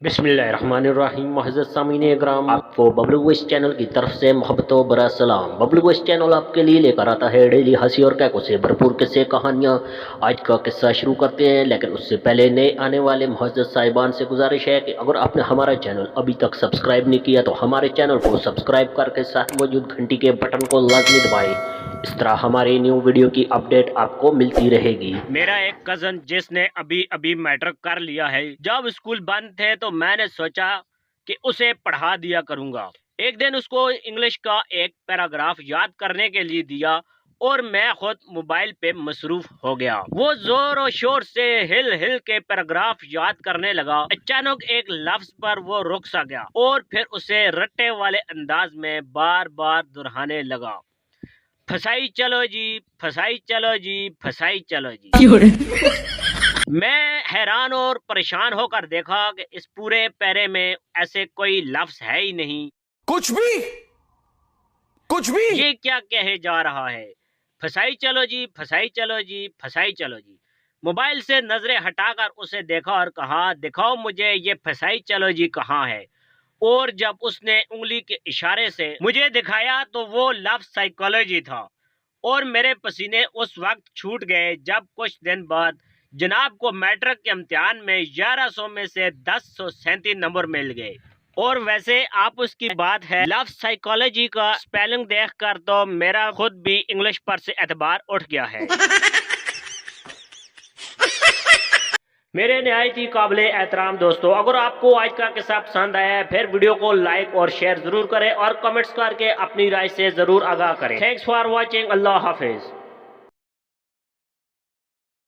बिस्मिल्लाहिर्रहमानिर्रहीम। मुअज़्ज़ज़ सामीन इकराम, आपको बबलू वॉइस चैनल की तरफ से मोहब्बत व बरा सलाम। बबलू वॉइस चैनल आपके लिए लेकर आता है डेली हंसी और कैकों से भरपूर किस्से कहानियाँ। आज का किस्सा शुरू करते हैं, लेकिन उससे पहले नए आने वाले मुअज़्ज़ज़ साहिबान से गुजारिश है कि अगर आपने हमारा चैनल अभी तक सब्सक्राइब नहीं किया तो हमारे चैनल को सब्सक्राइब करके साथ मौजूद घंटी के बटन को लाजमी दबाएं। इस तरह हमारी न्यू वीडियो की अपडेट आपको मिलती रहेगी। मेरा एक कजन जिसने अभी अभी मैट्रिक कर लिया है, जब स्कूल बंद थे तो मैंने सोचा कि उसे पढ़ा दिया करूंगा। एक दिन उसको इंग्लिश का एक पैराग्राफ याद करने के लिए दिया और मैं खुद मोबाइल पे मसरूफ हो गया। वो जोर और शोर से हिल हिल के पैराग्राफ याद करने लगा। अचानक एक लफ्ज पर वो रुक सा गया और फिर उसे रट्टे वाले अंदाज में बार बार दोहराने लगा, फसाई चलो जी, फसाई चलो जी, फसाई चलो जी। मैं हैरान और परेशान होकर देखा कि इस पूरे पैरे में ऐसे कोई लफ्ज है ही नहीं। कुछ भी ये क्या कहे जा रहा है? फसाई चलो जी, फसाई चलो जी, फसाई चलो जी। मोबाइल से नजरें हटाकर उसे देखा और कहा, दिखाओ मुझे ये फसाई चलो जी कहाँ है। और जब उसने उंगली के इशारे से मुझे दिखाया तो वो लफ्ज साइकोलॉजी था और मेरे पसीने उस वक्त छूट गए जब कुछ दिन बाद जनाब को मैट्रिक के इम्तिहान में 1100 में से 1037 नंबर मिल गए। और वैसे आप उसकी बात है, लफ्ज साइकोलॉजी का स्पेलिंग देखकर तो मेरा खुद भी इंग्लिश पर से एतबार उठ गया है। मेरे निहायत ही काबिले एहतराम दोस्तों, अगर आपको आज का किस्सा पसंद आया है फिर वीडियो को लाइक और शेयर जरूर करें और कमेंट्स करके अपनी राय से जरूर आगाह करें। Thanks for watching. Allah Hafiz.